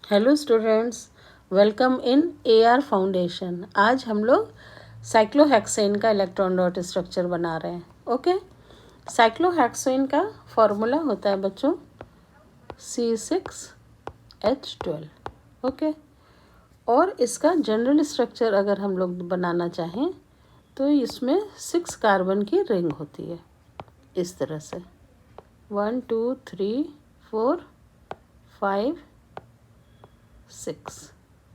Hello students, welcome in AR foundation. आज हम लोग साइक्लोहेक्सेन का इलेक्ट्रॉन डॉट स्ट्रक्चर बना रहे हैं। ओके, साइक्लोहेक्सेन का फॉर्मूला होता है बच्चों C6H12। ओके, और इसका जनरल स्ट्रक्चर अगर हम लोग बनाना चाहें तो इसमें 6 कार्बन की रिंग होती है इस तरह से 1 2 3 4 5 6।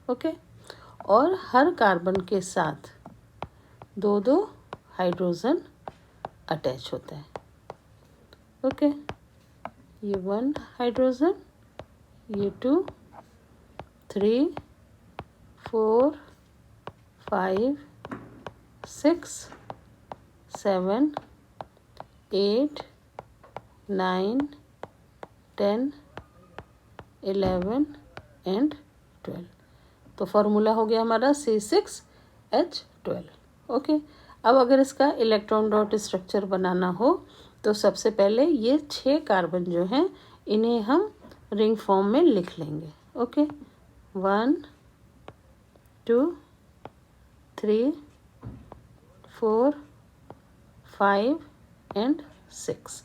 ओके, और हर कार्बन के साथ दो दो हाइड्रोजन अटैच होता है। ओके, ये 1 हाइड्रोजन, ये 2 3 4 5 6 7 8 9 10 11 एंड 12। तो फॉर्मूला हो गया हमारा C6H12। ओके, अब अगर इसका इलेक्ट्रॉन डॉट स्ट्रक्चर बनाना हो तो सबसे पहले ये 6 कार्बन जो हैं इन्हें हम रिंग फॉर्म में लिख लेंगे। Okay, 1 2 3 4 5 and 6।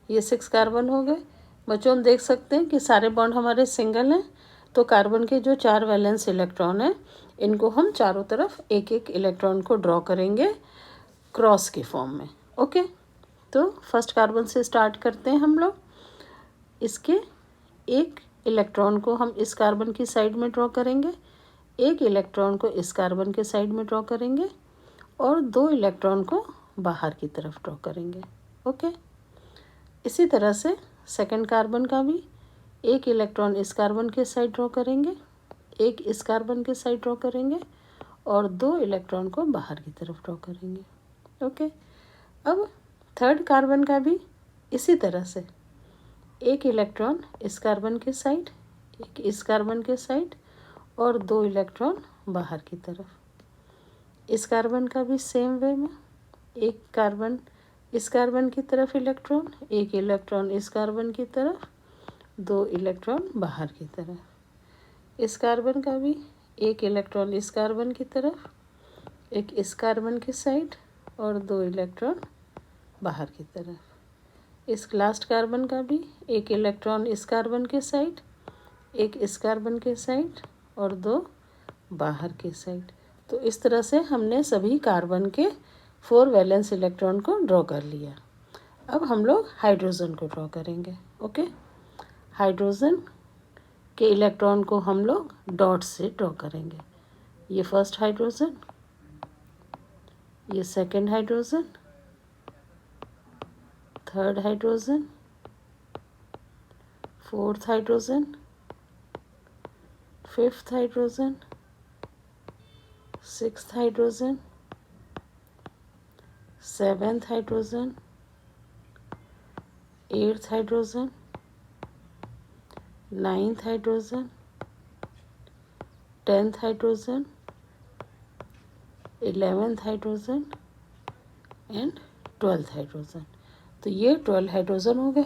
ये 6 कार्बन हो गए। बच्चों हम देख सकते हैं कि सारे बॉन्ड हमारे सिंगल हैं, तो कार्बन के जो 4 वैलेंस इलेक्ट्रॉन हैं इनको हम चारों तरफ एक एक इलेक्ट्रॉन को ड्रॉ करेंगे क्रॉस के फॉर्म में। ओके, तो फर्स्ट कार्बन से स्टार्ट करते हैं हम लोग। इसके एक इलेक्ट्रॉन को हम इस कार्बन की साइड में ड्रॉ करेंगे, एक इलेक्ट्रॉन को इस कार्बन के साइड में ड्रॉ करेंगे और 2 इलेक्ट्रॉन को बाहर की तरफ ड्रॉ करेंगे। ओके, इसी तरह से सेकंड कार्बन का भी एक इलेक्ट्रॉन इस कार्बन के साइड ड्रॉ करेंगे, एक इस कार्बन के साइड ड्रॉ करेंगे और 2 इलेक्ट्रॉन को बाहर की तरफ ड्रॉ करेंगे। ओके, अब थर्ड कार्बन का भी इसी तरह से एक इलेक्ट्रॉन इस कार्बन के साइड, एक इस कार्बन के साइड और 2 इलेक्ट्रॉन बाहर की तरफ। इस कार्बन का भी सेम वे में एक कार्बन इस कार्बन की तरफ इलेक्ट्रॉन, एक इलेक्ट्रॉन इस कार्बन की तरफ, 2 इलेक्ट्रॉन बाहर की तरफ। इस कार्बन का भी एक इलेक्ट्रॉन इस कार्बन की तरफ, एक इस कार्बन की साइड और 2 इलेक्ट्रॉन बाहर की तरफ। इस लास्ट कार्बन का भी एक इलेक्ट्रॉन इस कार्बन के साइड, एक इस कार्बन के साइड और 2 बाहर की साइड। तो इस तरह से हमने सभी कार्बन के 4 वैलेंस इलेक्ट्रॉन को ड्रॉ कर लिया। अब हम लोग हाइड्रोजन को ड्रॉ करेंगे। ओके, हाइड्रोजन के इलेक्ट्रॉन को हम लोग डॉट से ड्रॉ करेंगे। ये फर्स्ट हाइड्रोजन, ये second hydrogen, third hydrogen, fourth hydrogen, fifth hydrogen, sixth hydrogen, seventh hydrogen, eighth hydrogen, ninth hydrogen, 10th hydrogen, 11th hydrogen and 12th hydrogen. तो ये 12 हाइड्रोजन हो गए।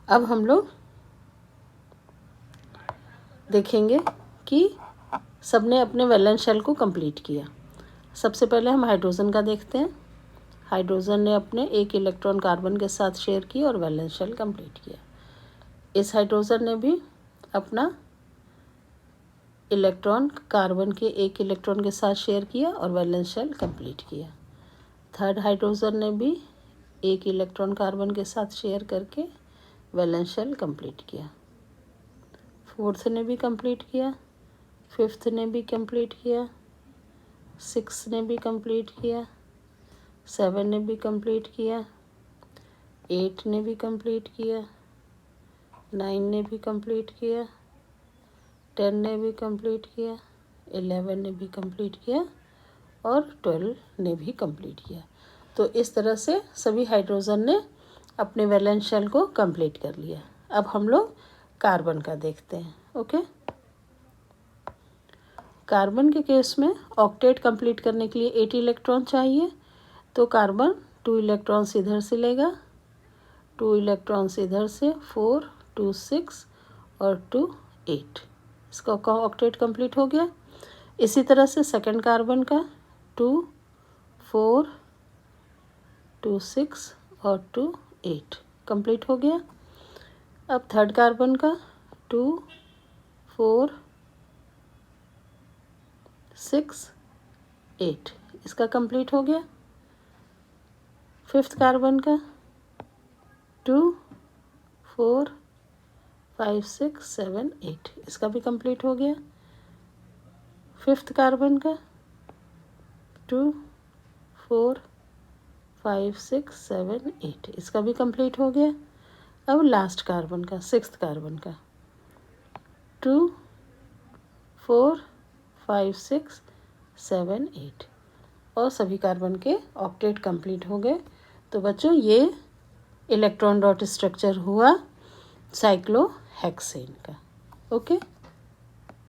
अब हम लोग देखेंगे कि सबने अपने वैलेंस शेल को कंप्लीट किया। सबसे पहले हम हाइड्रोजन का देखते हैं। हाइड्रोजन ने अपने एक इलेक्ट्रॉन कार्बन के साथ शेयर किया और वैलेंस शेल कंप्लीट किया। इस हाइड्रोजन ने भी अपना इलेक्ट्रॉन कार्बन के एक इलेक्ट्रॉन के साथ शेयर किया और वैलेंस शेल कंप्लीट किया। थर्ड हाइड्रोजन ने भी एक इलेक्ट्रॉन कार्बन के साथ शेयर करके वैलेंस शेल कंप्लीट किया। फोर्थ ने भी कंप्लीट किया, फिफ्थ ने भी कंप्लीट किया, सिक्स ने भी कंप्लीट किया, 7 ने भी कंप्लीट किया, 8 ने भी कंप्लीट किया, 9 ने भी कंप्लीट किया, 10 ने भी कंप्लीट किया, 11 ने भी कंप्लीट किया और 12 ने भी कंप्लीट किया। तो इस तरह से सभी हाइड्रोजन ने अपने वैलेंस शेल को कंप्लीट कर लिया। अब हम लोग कार्बन का देखते हैं। ओके, कार्बन के केस में ऑक्टेट कंप्लीट करने के लिए 8 इलेक्ट्रॉन चाहिए, तो कार्बन 2 इलेक्ट्रॉन्स इधर से लेगा, 2 इलेक्ट्रॉन्स इधर से, 4 2 6 और 2 8। इसका ऑक्टेट कंप्लीट हो गया। इसी तरह से सेकंड कार्बन का 2 4 2 6 और 2 8 कंप्लीट हो गया। अब थर्ड कार्बन का 2 4 6 8 इसका कंप्लीट हो गया। फिफ्थ कार्बन का 2 4 5 6 7 8 इसका भी कंप्लीट हो गया। फिफ्थ कार्बन का 2 4 5 6 7 8 इसका भी कंप्लीट हो गया। अब लास्ट कार्बन का सिक्स्थ कार्बन का 2 4 5 6 7 8 और सभी कार्बन के ऑक्टेट कंप्लीट हो गए। तो बच्चों ये इलेक्ट्रॉन डॉट स्ट्रक्चर हुआ साइक्लोहेक्सेन का। ओके।